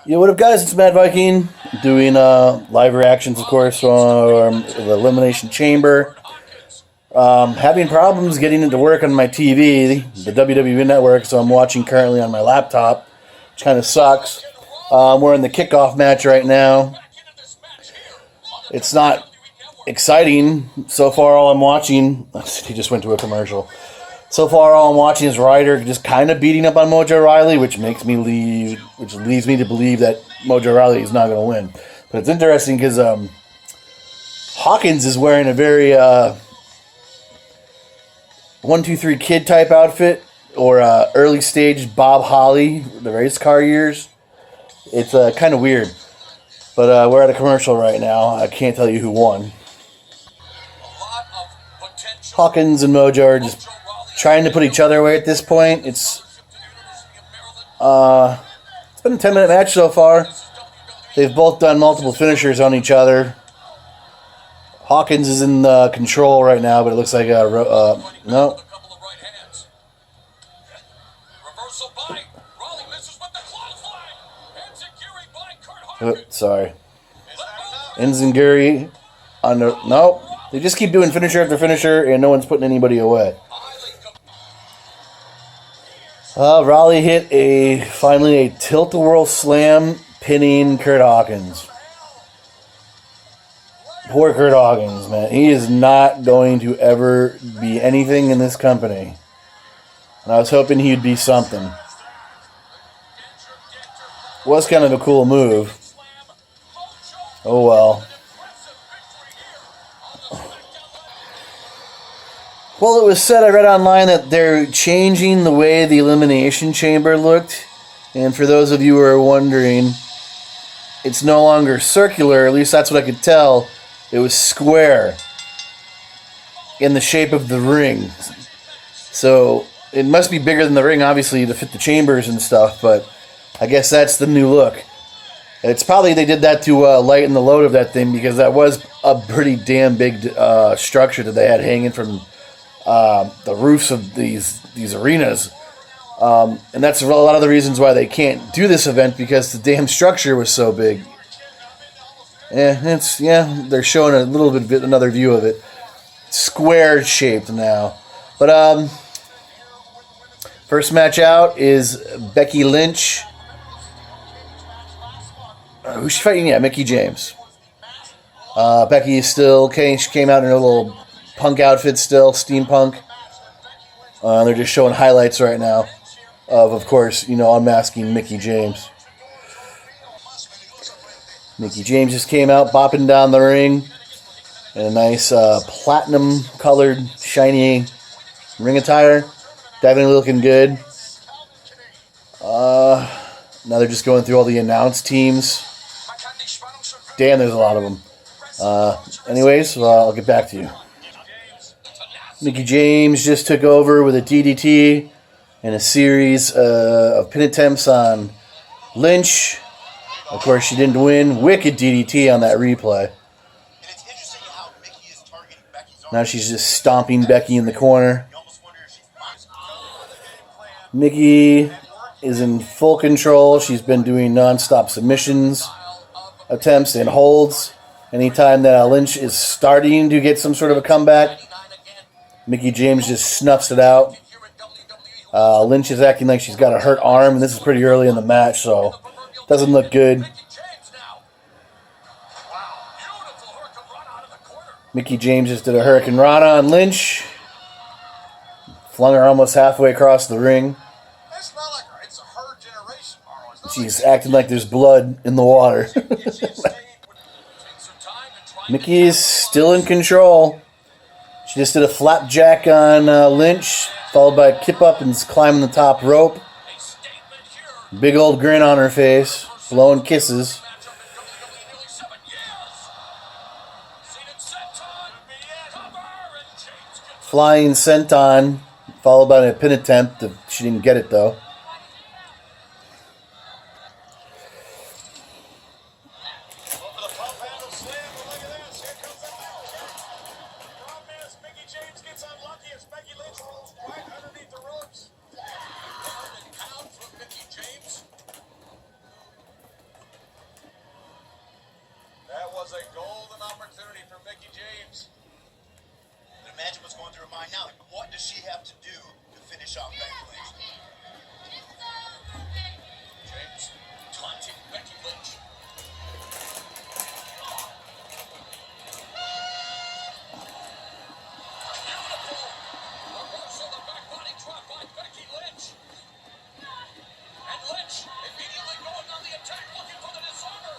Yo, what up, guys? It's Mad Viking doing live reactions, of course, from the Elimination Chamber. Having problems getting it to work on my TV, the WWE Network, so I'm watching currently on my laptop, which kind of sucks. We're in the kickoff match right now. It's not exciting. So far, all I'm watching... He just went to a commercial. So far, all I'm watching is Ryder just kind of beating up on Mojo Rawley, which leads me to believe that Mojo Rawley is not going to win. But it's interesting because Hawkins is wearing a very 1-2-3 Kid type outfit, or early stage Bob Holly, the race car years. It's kind of weird. But we're at a commercial right now. I can't tell you who won. Hawkins and Mojo are just trying to put each other away at this point. It's been a 10-minute match so far. They've both done multiple finishers on each other. Hawkins is in control right now, but it looks like no. Sorry. Enziguri under. No. They just keep doing finisher after finisher, and no one's putting anybody away. Rawley hit finally a tilt-a-whirl slam, pinning Kurt Hawkins. Poor Kurt Hawkins, man. He is not going to ever be anything in this company. And I was hoping he'd be something. Was kind of a cool move. Oh well. Well, it was said, I read online, that they're changing the way the Elimination Chamber looked. And for those of you who are wondering, it's no longer circular, at least that's what I could tell. It was square in the shape of the ring. So it must be bigger than the ring, obviously, to fit the chambers and stuff, but I guess that's the new look. It's probably they did that to lighten the load of that thing, because that was a pretty damn big structure that they had hanging from the roofs of these arenas. And that's a lot of the reasons why they can't do this event, because the damn structure was so big. They're showing a little bit another view of it. Square shaped now. But first match out is Becky Lynch. Who's she fighting? Yeah, Mickie James. Becky is still she came out in her little punk outfit still, steampunk. They're just showing highlights right now of course, unmasking Mickie James. Mickie James just came out bopping down the ring in a nice platinum-colored, shiny ring attire. Definitely looking good. Now they're just going through all the announced teams. Damn, there's a lot of them. Anyways, I'll get back to you. Mickie James just took over with a DDT and a series of pin attempts on Lynch. Of course, she didn't win. Wicked DDT on that replay. Now she's just stomping Becky in the corner. Mickie is in full control. She's been doing non-stop submissions attempts and holds. Anytime that Lynch is starting to get some sort of a comeback, Mickie James just snuffs it out. Lynch is acting like she's got a hurt arm, and this is pretty early in the match, so it doesn't look good. Mickie James just did a Hurricane Rana on Lynch. Flung her almost halfway across the ring. She's acting like there's blood in the water. Mickie is still in control. She just did a flapjack on Lynch, followed by a kip up and climbing the top rope. Big old grin on her face, blowing kisses. Flying senton, followed by a pin attempt. She didn't get it though. was a golden opportunity for Mickie James. But imagine what's going through her mind now. Like, what does she have to do to finish off Becky Lynch? James taunting Becky Lynch. Beautiful reversal of the back body drop by Becky Lynch. And Lynch immediately going on the attack, looking for the disarmer.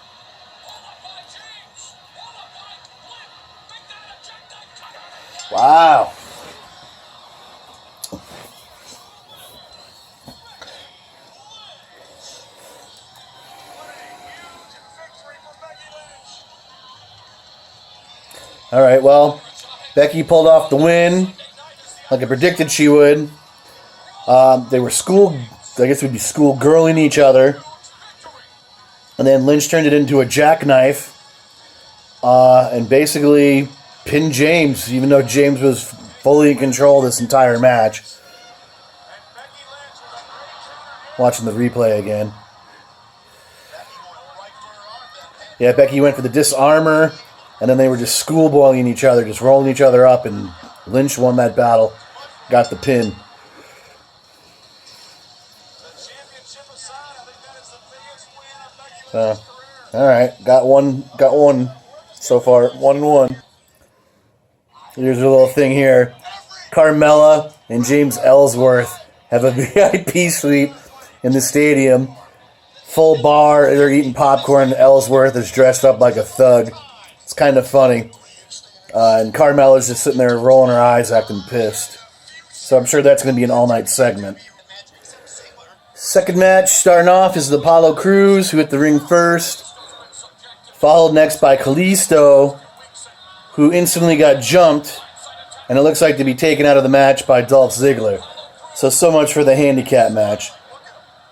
Pulled up by James. Pulled up by Flip. Big down ejected. Wow. All right, well, Becky pulled off the win like I predicted she would. They were I guess we'd be schoolgirling each other. And then Lynch turned it into a jackknife and basically pinned James, even though James was fully in control this entire match. Watching the replay again. Yeah, Becky went for the disarmer, and then they were just schoolboying each other, just rolling each other up, and Lynch won that battle, got the pin. All right, got one so far, 1-1. Here's a little thing here. Carmella and James Ellsworth have a VIP suite in the stadium. Full bar, they're eating popcorn. Ellsworth is dressed up like a thug. It's kind of funny. And Carmella's just sitting there rolling her eyes, acting pissed. So I'm sure that's going to be an all-night segment. Second match starting off is the Apollo Crews, who hit the ring first. Followed next by Kalisto, who instantly got jumped. And it looks like to be taken out of the match by Dolph Ziggler. So much for the handicap match.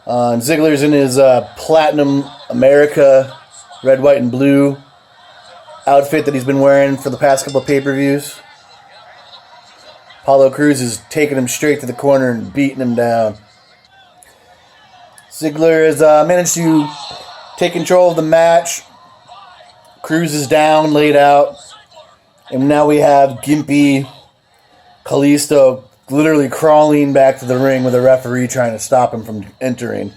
And Ziggler's in his Platinum America red, white, and blue outfit that he's been wearing for the past couple of pay-per-views. Apollo Crews is taking him straight to the corner and beating him down. Ziggler has managed to take control of the match. Crews is down, laid out. And now we have gimpy Kalisto literally crawling back to the ring with a referee trying to stop him from entering.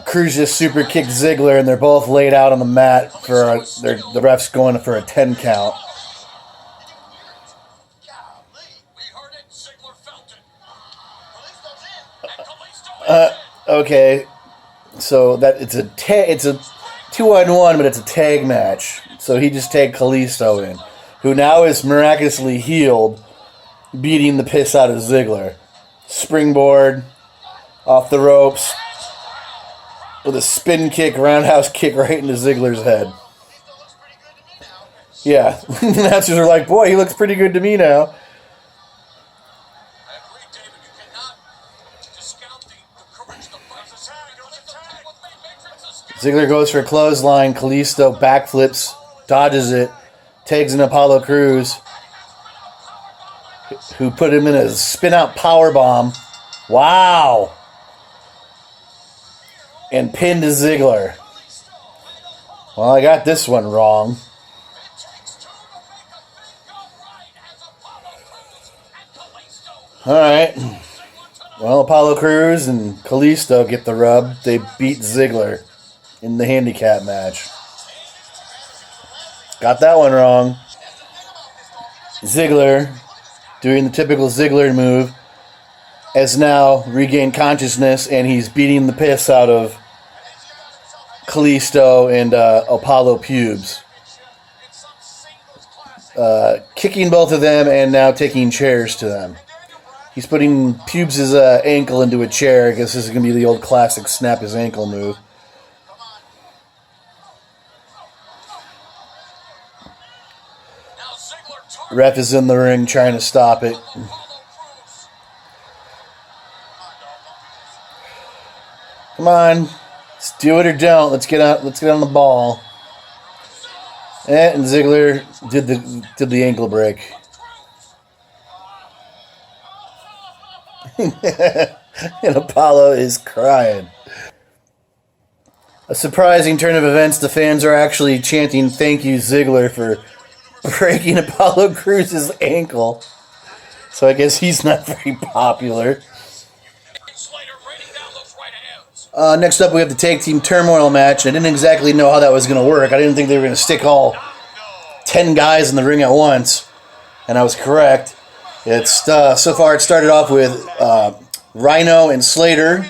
Crews just super kicked Ziggler, and they're both laid out on the mat for the ref's going for a 10 count. Okay, so that it's a 2-on-1, but it's a tag match. So he just tagged Kalisto in, who now is miraculously healed, beating the piss out of Ziggler. Springboard, off the ropes, with a spin kick, roundhouse kick right into Ziggler's head. Yeah, the announcers are like, boy, he looks pretty good to me now. Ziggler goes for a clothesline. Kalisto backflips, dodges it, tags in Apollo Crews, who put him in a spin-out powerbomb. Wow! And pinned to Ziggler. Well, I got this one wrong. Alright. Well, Apollo Crews and Kalisto get the rub. They beat Ziggler in the handicap match. Got that one wrong. Ziggler, doing the typical Ziggler move, has now regained consciousness, and he's beating the piss out of Kalisto and Apollo Pubes. Kicking both of them and now taking chairs to them. He's putting Pubes' ankle into a chair. I guess this is going to be the old classic snap his ankle move. Ref is in the ring trying to stop it. Come on. Let's do it or don't. Let's get on the ball. And Ziggler did the ankle break. And Apollo is crying. a surprising turn of events. The fans are actually chanting "Thank you, Ziggler," for breaking Apollo Crews' ankle. So I guess he's not very popular. Next up, we have the Tag Team Turmoil match. I didn't exactly know how that was going to work. I didn't think they were going to stick all 10 guys in the ring at once. And I was correct. It's so far it started off with Rhino and Slater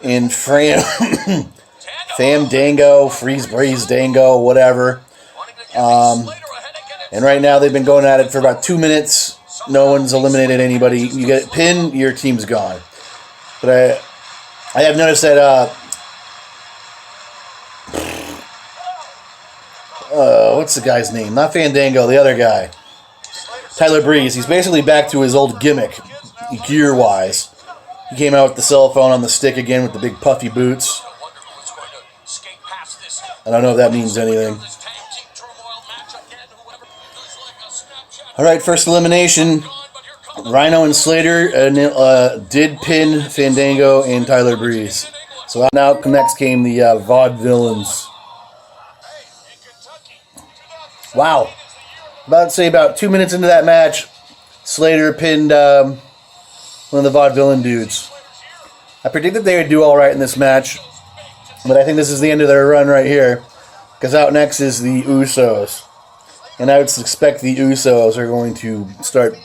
in Fandango, Freeze Breeze Dango, whatever. And right now they've been going at it for about 2 minutes. No one's eliminated anybody. You get pinned, your team's gone. But I have noticed that what's the guy's name? Not Fandango, the other guy. Tyler Breeze. He's basically back to his old gimmick, gear-wise. He came out with the cell phone on the stick again with the big puffy boots. I don't know if that means anything. Alright, first elimination. Rhino and Slater did pin Fandango and Tyler Breeze. So now next came the Vaudevillains. Wow. About 2 minutes into that match, Slater pinned one of the Vaudevillain dudes. I predicted they would do all right in this match, but I think this is the end of their run right here, because out next is the Usos. And I would expect the Usos are going to start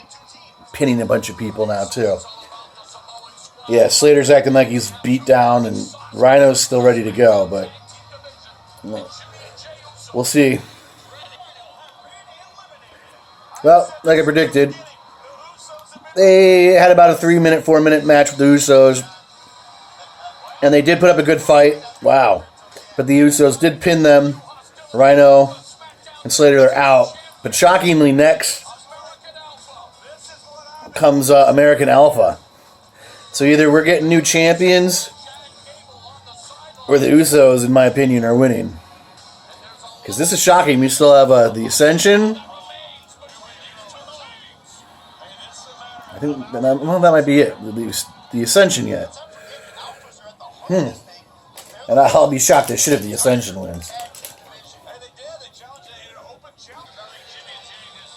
pinning a bunch of people now, too. Yeah, Slater's acting like he's beat down, and Rhino's still ready to go, but we'll see. Well, like I predicted, they had about a 3-minute, 4-minute match with the Usos, and they did put up a good fight. Wow. But the Usos did pin them. Rhino and Slater are out. But shockingly, next comes American Alpha. So either we're getting new champions, or the Usos, in my opinion, are winning. Because this is shocking. We still have the Ascension. I think that might be it. The Ascension yet. And I'll be shocked as shit if the Ascension wins.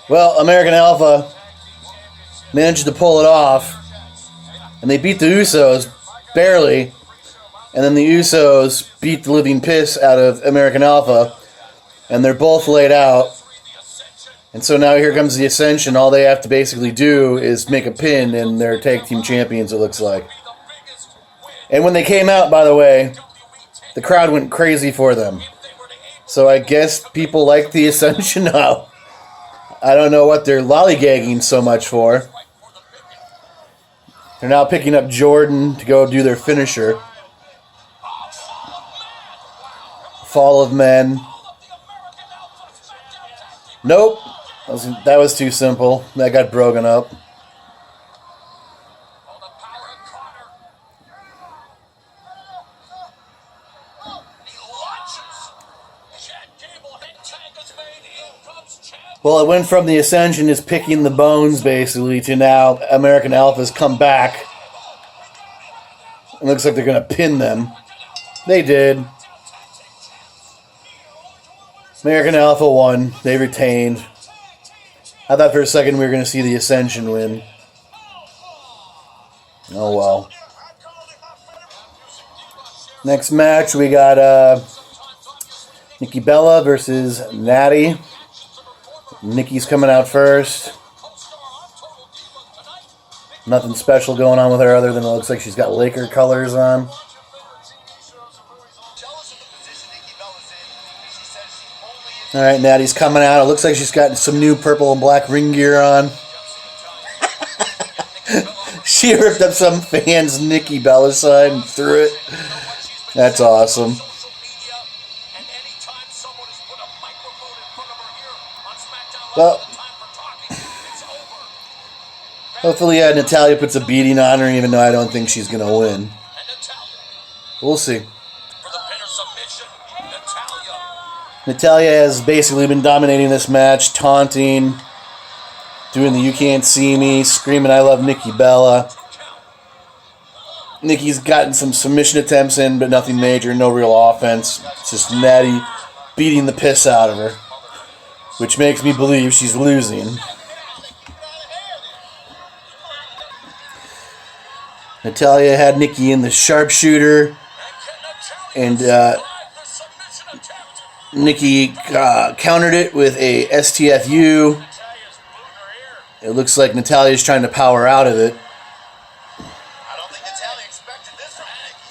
Well, American Alpha managed to pull it off, and they beat the Usos barely, and then the Usos beat the living piss out of American Alpha, and they're both laid out. And so now here comes the Ascension. All they have to basically do is make a pin, and they're tag team champions, it looks like. And when they came out, by the way, the crowd went crazy for them. So I guess people like the Ascension now. I don't know what they're lollygagging so much for. They're now picking up Jordan to go do their finisher. Fall of Men. Nope. That was too simple. That got broken up. Well, it went from the Ascension is picking the bones, basically, to now American Alpha's come back. It looks like they're going to pin them. They did. American Alpha won. They retained. I thought for a second we were going to see the Ascension win. Oh, well. Next match, we got Nikki Bella versus Natty. Nikki's coming out first. Nothing special going on with her other than it looks like she's got Laker colors on. Alright, Natty's coming out. It looks like she's got some new purple and black ring gear on. She ripped up some fan's Nikki Bella sign and threw it. That's awesome. Well, hopefully Natalya puts a beating on her, even though I don't think she's going to win. We'll see. Natalya has basically been dominating this match, taunting, doing the "you can't see me," screaming "I love Nikki Bella." Nikki's gotten some submission attempts in, but nothing major, no real offense. It's just Natty beating the piss out of her, which makes me believe she's losing. Natalya had Nikki in the sharpshooter, and Nikki countered it with a STFU. It looks like Natalya's trying to power out of it.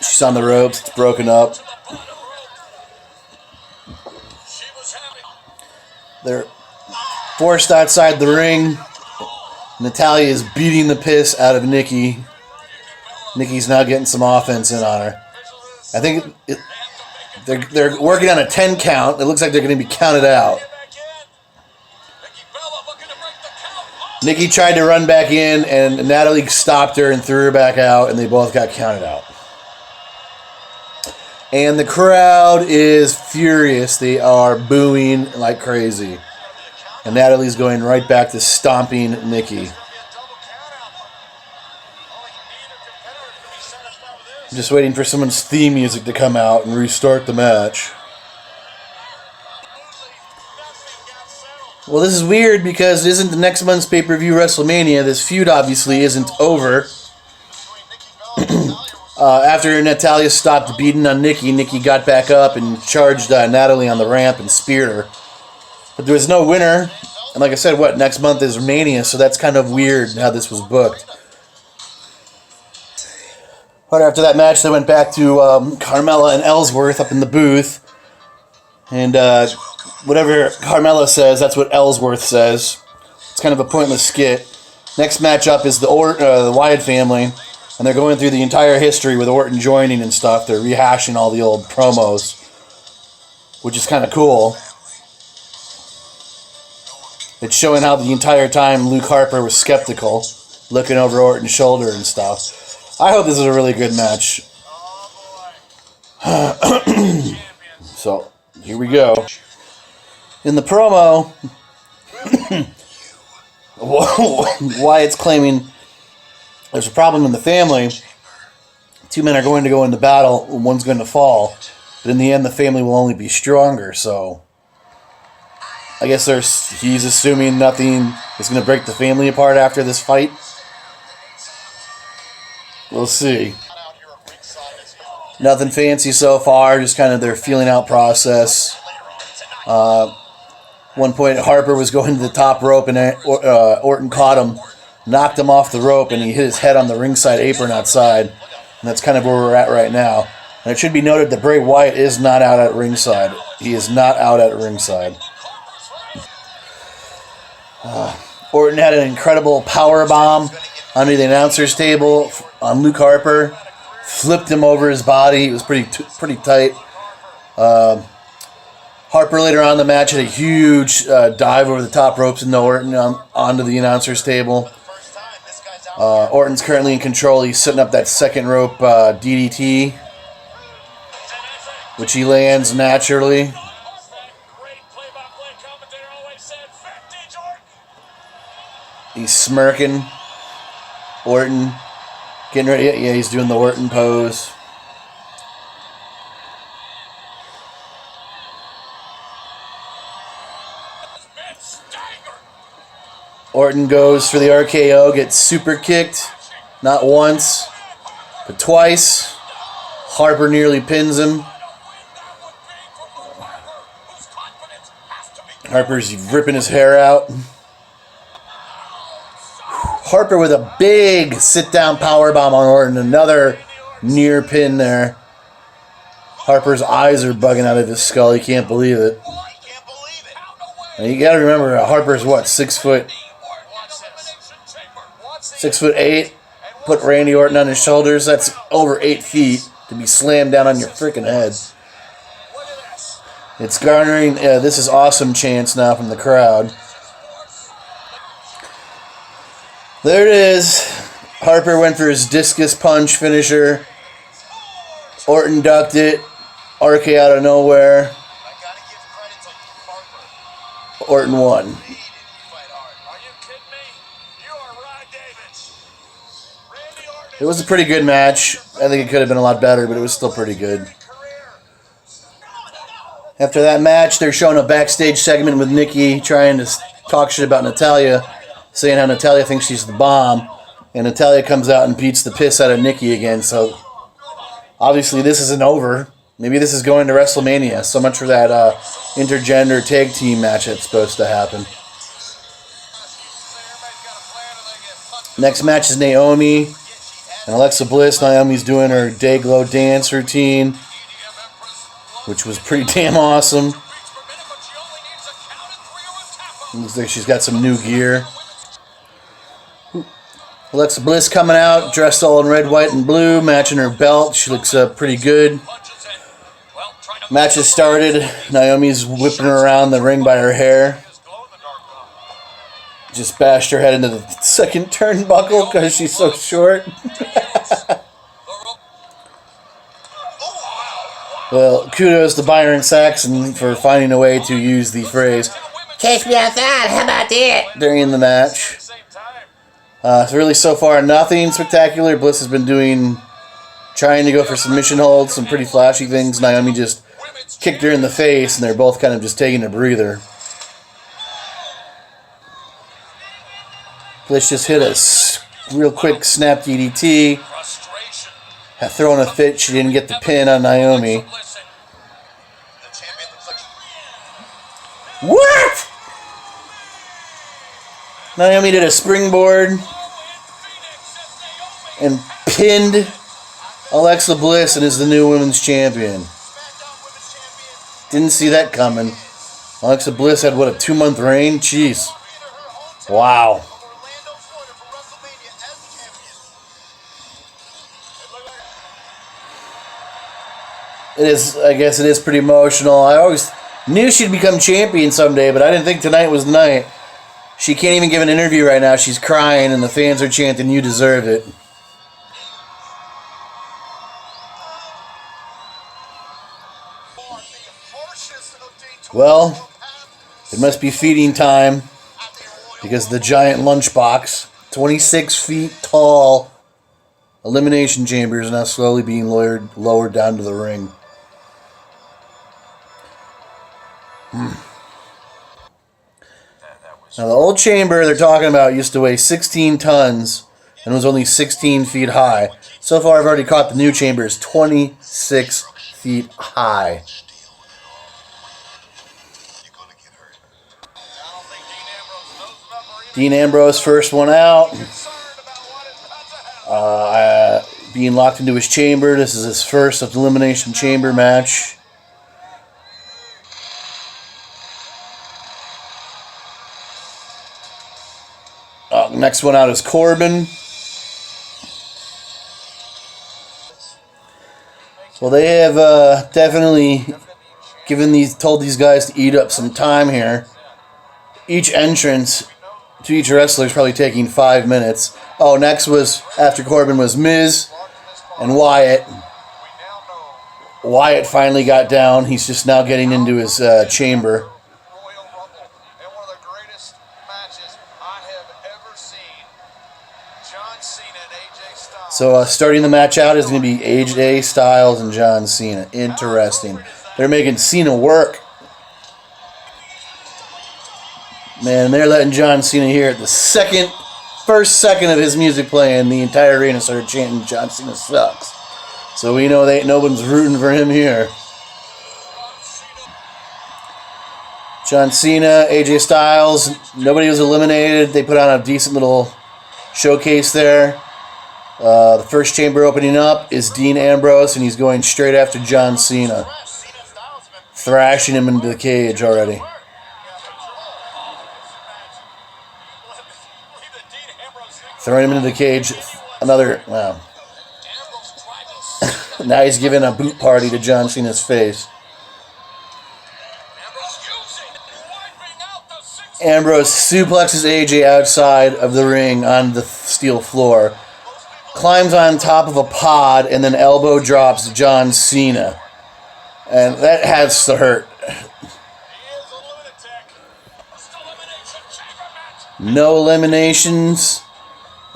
She's on the ropes. It's broken up. They're forced outside the ring. Natalya is beating the piss out of Nikki. Nikki's now getting some offense in on her. I think they're working on a 10 count. It looks like they're going to be counted out. Nikki tried to run back in, and Natalie stopped her and threw her back out, and they both got counted out. And the crowd is furious. They are booing like crazy. And Natalie's going right back to stomping Nikki. I'm just waiting for someone's theme music to come out and restart the match. Well, this is weird because it isn't the next month's pay-per-view WrestleMania. This feud obviously isn't over. After Natalya stopped beating on Nikki, Nikki got back up and charged Natalie on the ramp and speared her. But there was no winner. And like I said, next month is Mania, so that's kind of weird how this was booked. Right after that match, they went back to Carmella and Ellsworth up in the booth. And whatever Carmella says, that's what Ellsworth says. It's kind of a pointless skit. Next matchup is the Wyatt family. And they're going through the entire history with Orton joining and stuff. They're rehashing all the old promos, which is kind of cool. It's showing how the entire time Luke Harper was skeptical, looking over Orton's shoulder and stuff. I hope this is a really good match. So, here we go. In the promo, Wyatt's claiming there's a problem in the family. Two men are going to go into battle, and one's going to fall. But in the end, the family will only be stronger, so I guess he's assuming nothing is going to break the family apart after this fight. We'll see. Nothing fancy so far, just kind of their feeling out process. One point, Harper was going to the top rope, and Orton caught him, knocked him off the rope, and he hit his head on the ringside apron outside. And that's kind of where we're at right now. And it should be noted that Bray Wyatt is not out at ringside. He is not out at ringside. Orton had an incredible power bomb under the announcer's table on Luke Harper. Flipped him over his body. It was pretty tight. Harper later on in the match had a huge dive over the top ropes into Orton onto the announcer's table. Orton's currently in control. He's setting up that second rope DDT, which he lands naturally. He's smirking. Orton getting ready. Yeah, he's doing the Orton pose. Orton goes for the RKO, gets super kicked. Not once, but twice. Harper nearly pins him. Harper's ripping his hair out. Harper with a big sit-down powerbomb on Orton. Another near pin there. Harper's eyes are bugging out of his skull. He can't believe it. And you got to remember, Harper's what, 6 foot? 6'8". Put Randy Orton on his shoulders. That's over 8 feet to be slammed down on your freaking head. It's garnering this is awesome chants now from the crowd. There it is. Harper went for his discus punch finisher. Orton ducked it. RK out of nowhere. Orton won. It was a pretty good match. I think it could have been a lot better, but it was still pretty good. After that match, they're showing a backstage segment with Nikki trying to talk shit about Natalya, saying how Natalya thinks she's the bomb, and Natalya comes out and beats the piss out of Nikki again, so obviously this isn't over. Maybe this is going to WrestleMania. So much for that intergender tag team match that's supposed to happen. Next match is Naomi and Alexa Bliss. Naomi's doing her Day-Glow dance routine, which was pretty damn awesome. Looks like she's got some new gear. Alexa Bliss coming out, dressed all in red, white, and blue, matching her belt. She looks pretty good. Match has started. Naomi's whipping her around the ring by her hair. Just bashed her head into the second turnbuckle because she's so short. Well, kudos to Byron Saxon for finding a way to use the phrase, "Catch me outside, how about that?" during the match. So really, so far, nothing spectacular. Bliss has been trying to go for submission holds, some pretty flashy things. Naomi just kicked her in the face, and they're both kind of just taking a breather. Bliss just hit a real quick snap DDT. Had thrown a fit. She didn't get the pin on Naomi. What? Naomi did a springboard and pinned Alexa Bliss and is the new women's champion. Didn't see that coming. Alexa Bliss had, what, a 2-month reign? Jeez. Wow. I guess it is pretty emotional. I always knew she'd become champion someday, but I didn't think tonight was the night. She can't even give an interview right now. She's crying, and the fans are chanting, "You deserve it." Well, it must be feeding time because the giant lunchbox, 26 feet tall, Elimination Chamber is now slowly being lowered down to the ring. Now, the old chamber they're talking about used to weigh 16 tons and was only 16 feet high. So far, I've already caught the new chamber is 26 feet high. Dean Ambrose, first one out. Being locked into his chamber. This is his first of the Elimination Chamber match. Next one out is Corbin. Well, they have definitely told these guys to eat up some time here. Each entrance to each wrestler is probably taking 5 minutes. Oh, next was, after Corbin, was Miz and Wyatt. Wyatt finally got down. He's just now getting into his chamber. So starting the match out is going to be AJ Styles and John Cena. Interesting. They're making Cena work. Man, they're letting John Cena hear it. The first second of his music playing, the entire arena started chanting, "John Cena sucks." So we know no one's rooting for him here. John Cena, AJ Styles, nobody was eliminated. They put on a decent little showcase there. The first chamber opening up is Dean Ambrose, and he's going straight after John Cena. Thrashing him into the cage already. Throwing him into the cage. Wow. Now he's giving a boot party to John Cena's face. Ambrose suplexes AJ outside of the ring on the steel floor. Climbs on top of a pod and then elbow drops John Cena. And that has to hurt. No eliminations.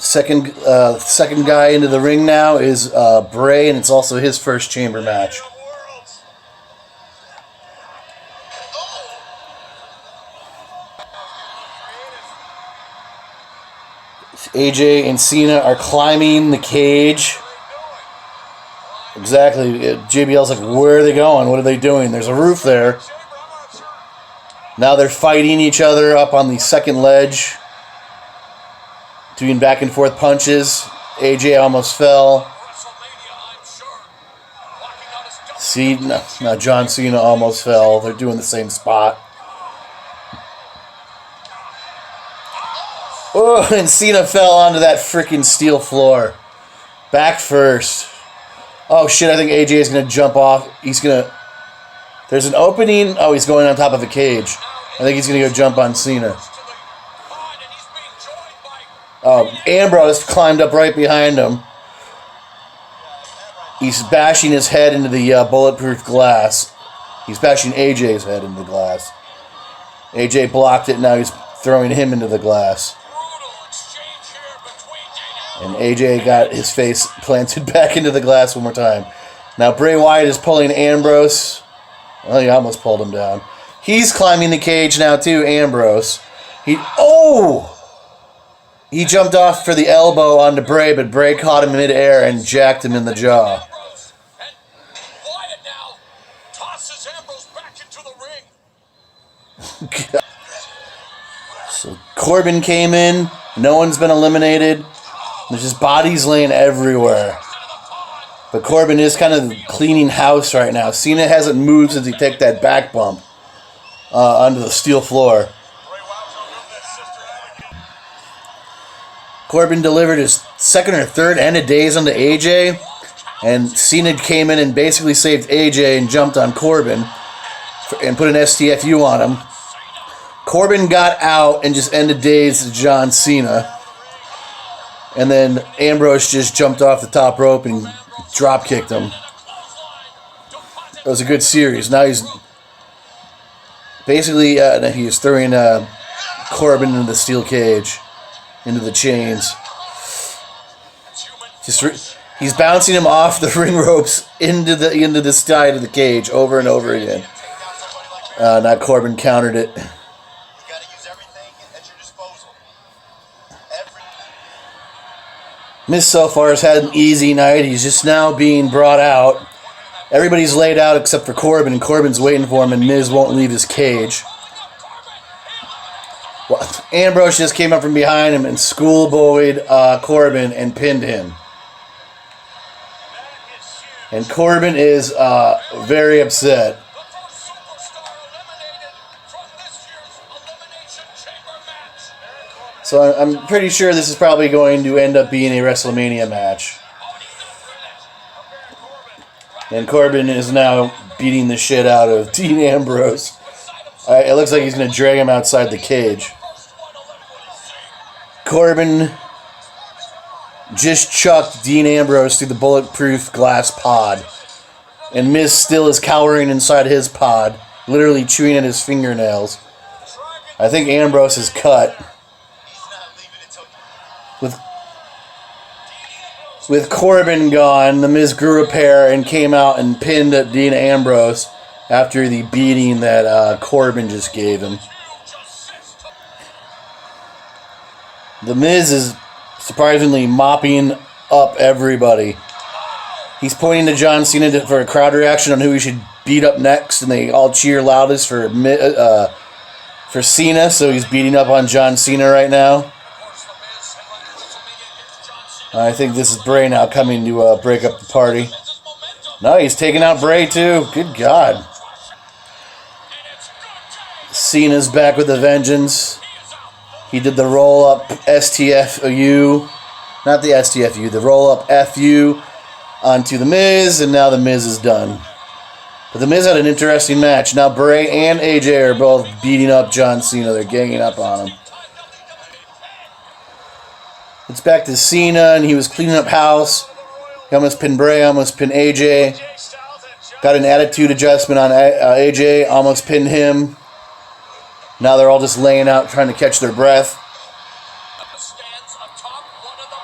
Second guy into the ring now is Bray, and it's also his first chamber match. AJ and Cena are climbing the cage. Exactly. JBL's like, where are they going? What are they doing? There's a roof there. Now they're fighting each other up on the second ledge. Doing back and forth punches. AJ almost fell. Now John Cena almost fell. They're doing the same spot. Oh, and Cena fell onto that freaking steel floor. Back first. Oh shit, I think AJ is going to jump off. There's an opening. Oh, he's going on top of a cage. I think he's going to go jump on Cena. Oh, Ambrose climbed up right behind him. He's bashing his head into the bulletproof glass. He's bashing AJ's head into the glass. AJ blocked it, now he's throwing him into the glass. And AJ got his face planted back into the glass one more time. Now Bray Wyatt is pulling Ambrose. Oh, he almost pulled him down. He's climbing the cage now too, Ambrose. He jumped off for the elbow onto Bray, but Bray caught him midair and jacked him in the jaw. And Wyatt now tosses Ambrose back into the ring. So Corbin came in. No one's been eliminated. There's just bodies laying everywhere. But Corbin is kind of cleaning house right now. Cena hasn't moved since he took that back bump onto the steel floor. Corbin delivered his second or third end of days onto AJ. And Cena came in and basically saved AJ and jumped on Corbin and put an STFU on him. Corbin got out and just ended days to John Cena. And then Ambrose just jumped off the top rope and drop kicked him. It was a good series. Now he's basically he's throwing Corbin into the steel cage, into the chains. He's bouncing him off the ring ropes into the side of the cage over and over again. Now Corbin countered it. Miz so far has had an easy night. He's just now being brought out. Everybody's laid out except for Corbin, and Corbin's waiting for him, and Miz won't leave his cage. Well, Ambrose just came up from behind him and schoolboyed Corbin and pinned him. And Corbin is very upset. So I'm pretty sure this is probably going to end up being a WrestleMania match. And Corbin is now beating the shit out of Dean Ambrose. It looks like he's going to drag him outside the cage. Corbin just chucked Dean Ambrose through the bulletproof glass pod. And Miz still is cowering inside his pod, literally chewing at his fingernails. I think Ambrose is cut. With Corbin gone, the Miz grew a pair and came out and pinned Dean Ambrose after the beating that Corbin just gave him. The Miz is surprisingly mopping up everybody. He's pointing to John Cena for a crowd reaction on who he should beat up next, and they all cheer loudest for Cena, so he's beating up on John Cena right now. I think this is Bray now coming to break up the party. No, he's taking out Bray too. Good God. Cena's back with a vengeance. He did the roll-up STFU. Not the STFU, the roll-up FU onto The Miz, and now The Miz is done. But The Miz had an interesting match. Now Bray and AJ are both beating up John Cena. They're ganging up on him. It's back to Cena, and he was cleaning up house. He almost pinned Bray, almost pinned AJ. Got an attitude adjustment on AJ, almost pinned him. Now they're all just laying out, trying to catch their breath. Stands atop one of the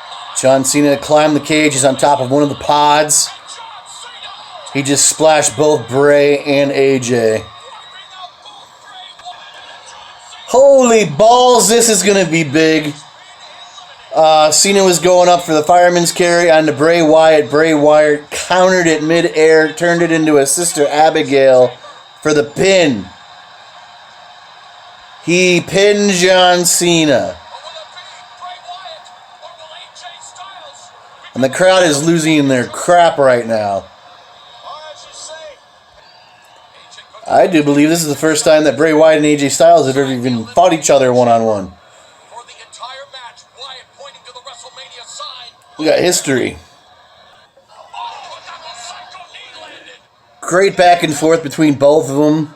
John Cena climbed the cage. He's on top of one of the pods. He just splashed both Bray and AJ. Holy balls, this is going to be big. Cena was going up for the fireman's carry onto Bray Wyatt. Bray Wyatt countered it mid-air, turned it into a Sister Abigail for the pin. He pinned John Cena. And the crowd is losing their crap right now. I do believe this is the first time that Bray Wyatt and AJ Styles have ever even fought each other one-on-one. For the entire match, Wyatt pointing to the WrestleMania sign. We got history. Great back and forth between both of them.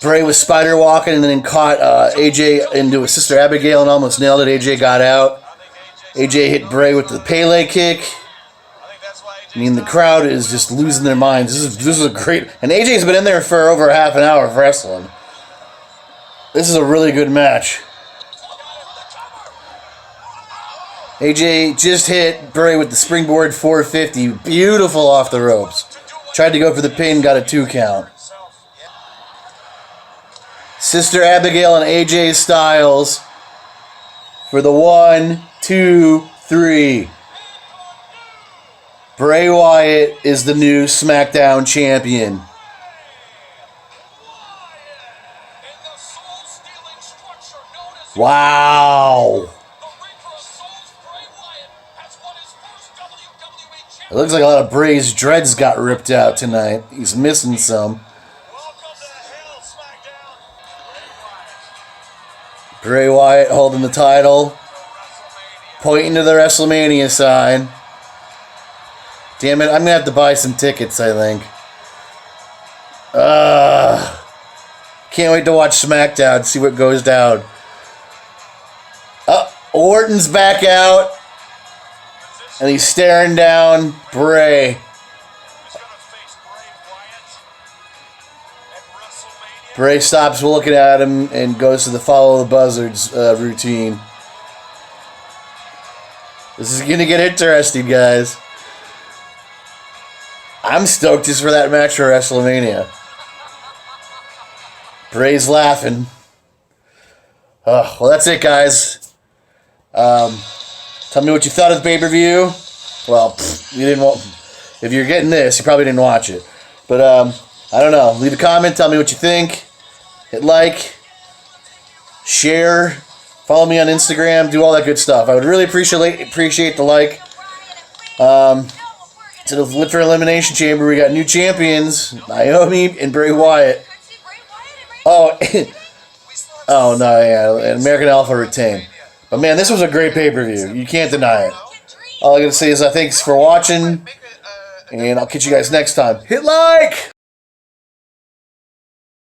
Bray was spider walking and then caught AJ into a Sister Abigail and almost nailed it. AJ got out. AJ hit Bray with the Pele kick. I mean, the crowd is just losing their minds. This is a great... And AJ's been in there for over half an hour of wrestling. This is a really good match. AJ just hit Bray with the springboard 450. Beautiful off the ropes. Tried to go for the pin, got a 2 count. Sister Abigail and AJ Styles for the 1, 2, 3. Bray Wyatt is the new SmackDown champion. Wow. It looks like a lot of Bray's dreads got ripped out tonight. He's missing some. Bray Wyatt holding the title. Pointing to the WrestleMania sign. Damn it, I'm going to have to buy some tickets, I think. Can't wait to watch SmackDown, see what goes down. Orton's back out. And he's staring down Bray. Bray stops looking at him and goes to the follow the buzzards routine. This is going to get interesting, guys. I'm stoked just for that match for WrestleMania. Bray's laughing. Well, that's it, guys. Tell me what you thought of the pay-per-view. Well, you didn't want... If you're getting this, you probably didn't watch it. But, I don't know. Leave a comment. Tell me what you think. Hit like. Share. Follow me on Instagram. Do all that good stuff. I would really appreciate the like. To the Lift for Elimination Chamber, we got new champions, Naomi and Bray Wyatt. Oh, oh no, yeah, American Alpha retain. But man, this was a great pay-per-view. You can't deny it. All I gotta say is thanks for watching, and I'll catch you guys next time. Hit like!